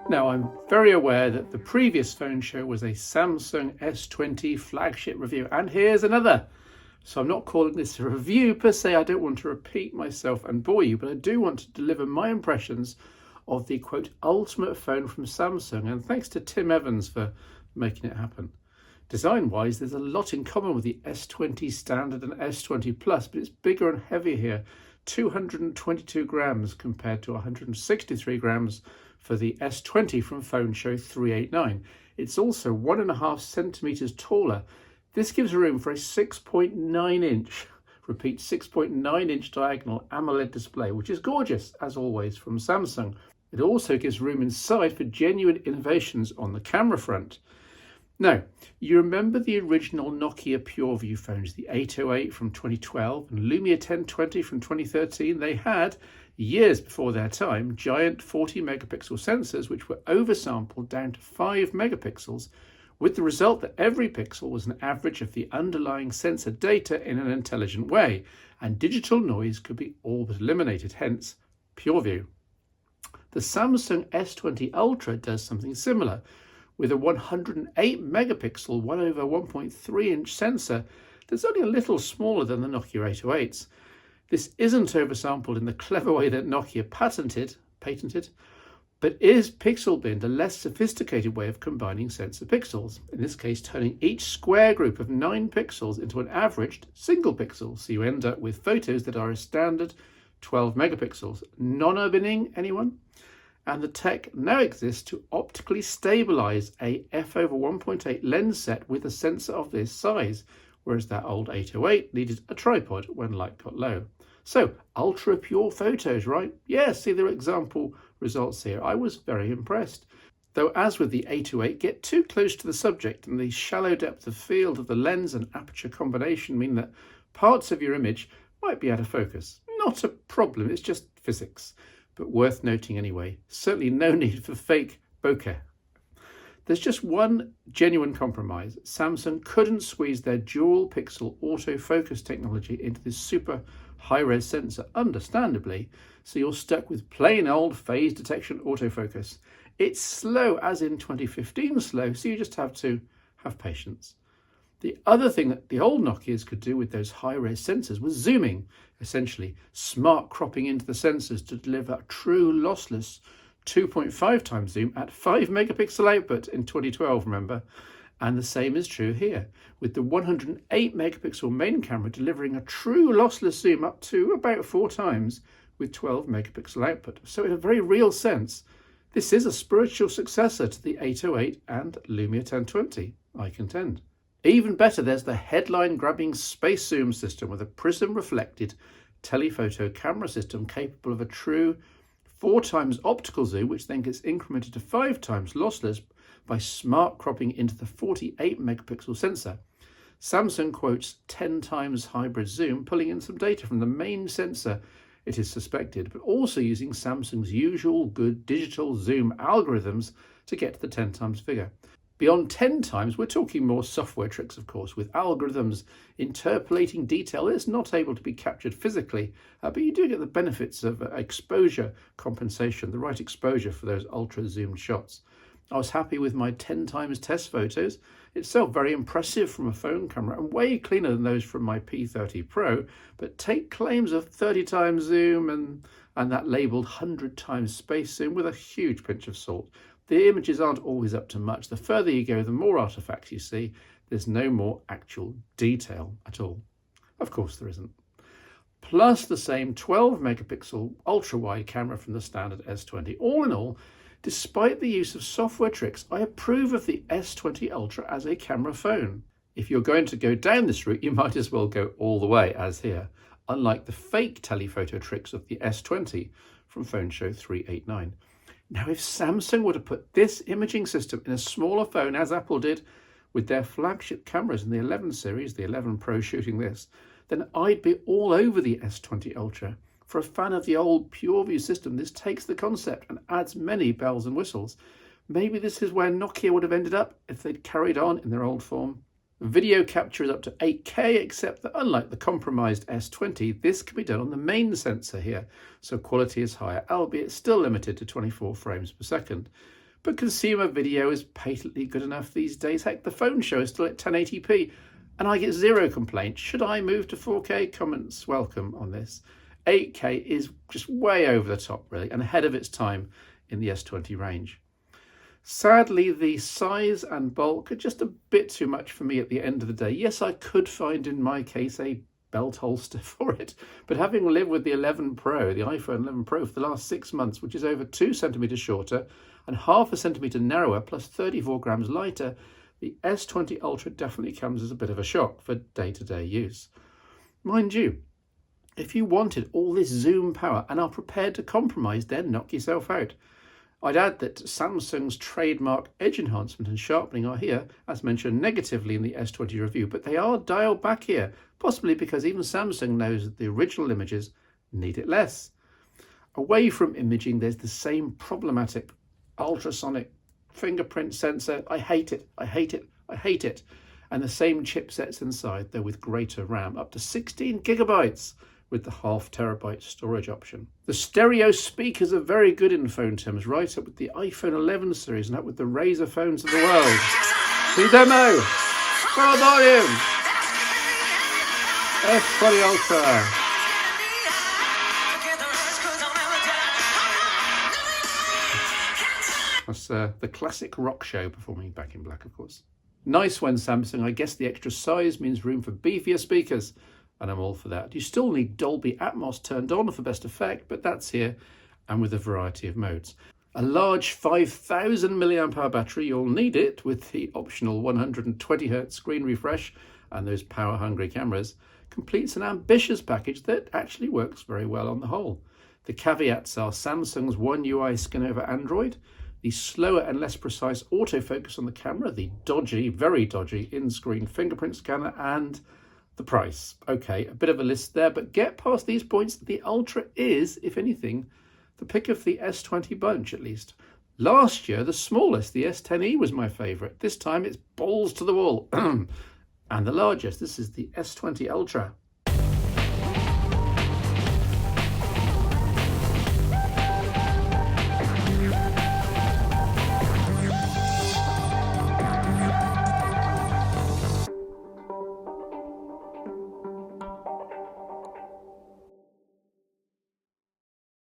Now, I'm very aware that the previous phone show was a Samsung S20 flagship review, and here's another. So I'm not calling this a review per se. I don't want to repeat myself and bore you, but I do want to deliver my impressions of the quote ultimate phone from Samsung, and thanks to Tim Evans for making it happen. Design-wise, there's a lot in common with the S20 standard and S20 Plus, but it's bigger and heavier here, 222 grams compared to 163 grams for the S20 from phone show 389. It's also 1.5 centimeters taller. This gives room for a 6.9 inch, repeat 6.9 inch diagonal AMOLED display, which is gorgeous as always from Samsung. It also gives room inside for genuine innovations on the camera front. Now, you remember the original Nokia PureView phones, the 808 from 2012 and Lumia 1020 from 2013? They had, years before their time, giant 40 megapixel sensors which were oversampled down to 5 megapixels, with the result that every pixel was an average of the underlying sensor data in an intelligent way, and digital noise could be all but eliminated, hence PureView. The Samsung S20 Ultra does something similar, with a 108 megapixel 1/1.3 inch sensor that's only a little smaller than the Nokia 808s. This isn't oversampled in the clever way that Nokia patented, but is pixel binned, a less sophisticated way of combining sensor pixels, in this case turning each square group of 9 pixels into an averaged single pixel, so you end up with photos that are a standard 12 megapixels. Non-binning, anyone? And the tech now exists to optically stabilize a f/1.8 lens set with a sensor of this size, whereas that old 808 needed a tripod when light got low. So, ultra pure photos, right? Yeah, see the example results here. I was very impressed. Though, as with the 808, get too close to the subject and the shallow depth of field of the lens and aperture combination mean that parts of your image might be out of focus. Not a problem, it's just physics. But worth noting anyway. Certainly no need for fake bokeh. There's just one genuine compromise. Samsung couldn't squeeze their dual pixel autofocus technology into this super high-res sensor, understandably, so you're stuck with plain old phase detection autofocus. It's slow, as in 2015 slow, so you just have to have patience. The other thing that the old Nokias could do with those high-res sensors was zooming, essentially smart cropping into the sensors to deliver a true lossless 2.5 times zoom at 5 megapixel output in 2012, remember? And the same is true here, with the 108 megapixel main camera delivering a true lossless zoom up to about 4 times with 12 megapixel output. So in a very real sense, this is a spiritual successor to the 808 and Lumia 1020, I contend. Even better, there's the headline-grabbing space zoom system with a prism-reflected telephoto camera system capable of a true 4 times optical zoom, which then gets incremented to 5 times lossless by smart cropping into the 48 megapixel sensor. Samsung quotes 10 times hybrid zoom, pulling in some data from the main sensor, it is suspected, but also using Samsung's usual good digital zoom algorithms to get to the 10 times figure. Beyond 10 times, we're talking more software tricks, of course, with algorithms interpolating detail that's not able to be captured physically, but you do get the benefits of exposure compensation, the right exposure for those ultra-zoomed shots. I was happy with my 10 times test photos. Itself very impressive from a phone camera and way cleaner than those from my P30 Pro, but take claims of 30 times zoom and that labelled 100 times space zoom with a huge pinch of salt. The images aren't always up to much. The further you go, the more artifacts you see. There's no more actual detail at all. Of course there isn't. Plus the same 12 megapixel ultra-wide camera from the standard S20. All in all, despite the use of software tricks, I approve of the S20 Ultra as a camera phone. If you're going to go down this route, you might as well go all the way, as here, unlike the fake telephoto tricks of the S20 from phone show 389. Now, if Samsung were to put this imaging system in a smaller phone, as Apple did with their flagship cameras in the 11 series, the 11 Pro shooting this, then I'd be all over the S20 Ultra. For a fan of the old PureView system, this takes the concept and adds many bells and whistles. Maybe this is where Nokia would have ended up if they'd carried on in their old form. Video capture is up to 8K, except that unlike the compromised S20, this can be done on the main sensor here, so quality is higher, albeit still limited to 24 frames per second. But consumer video is patently good enough these days. Heck, the phone show is still at 1080p and I get zero complaints. Should I move to 4K? Comments welcome on this. 8K is just way over the top, really, and ahead of its time in the S20 range. Sadly, the size and bulk are just a bit too much for me at the end of the day. Yes, I could find in my case a belt holster for it, but having lived with the 11 Pro, the iPhone 11 Pro for the last 6 months, which is over 2 centimeters shorter and half a centimeter narrower plus 34 grams lighter, the S20 Ultra definitely comes as a bit of a shock for day-to-day use. Mind you, if you wanted all this zoom power and are prepared to compromise, then knock yourself out. I'd add that Samsung's trademark edge enhancement and sharpening are here, as mentioned negatively in the S20 review, but they are dialed back here, possibly because even Samsung knows that the original images need it less. Away from imaging, there's the same problematic ultrasonic fingerprint sensor. I hate it, I hate it, I hate it. And the same chipsets inside, though with greater RAM, up to 16 gigabytes. With the 0.5 terabyte storage option. The stereo speakers are very good in phone terms, right up with the iPhone 11 series and up with the Razr phones of the world. The demo, full volume, S20 Ultra. That's the classic rock show performing Back in Black, of course. Nice one, Samsung. I guess the extra size means room for beefier speakers. And I'm all for that. You still need Dolby Atmos turned on for best effect, but that's here and with a variety of modes. A large 5,000 mAh battery, you'll need it with the optional 120Hz screen refresh and those power-hungry cameras, completes an ambitious package that actually works very well on the whole. The caveats are Samsung's One UI scan over Android, the slower and less precise autofocus on the camera, the dodgy, very dodgy in-screen fingerprint scanner, and the price. Okay, a bit of a list there, but get past these points. The Ultra is, if anything, the pick of the S20 bunch, at least. Last year, the smallest, the S10e, was my favourite. This time, it's balls to the wall. And the largest, this is the S20 Ultra.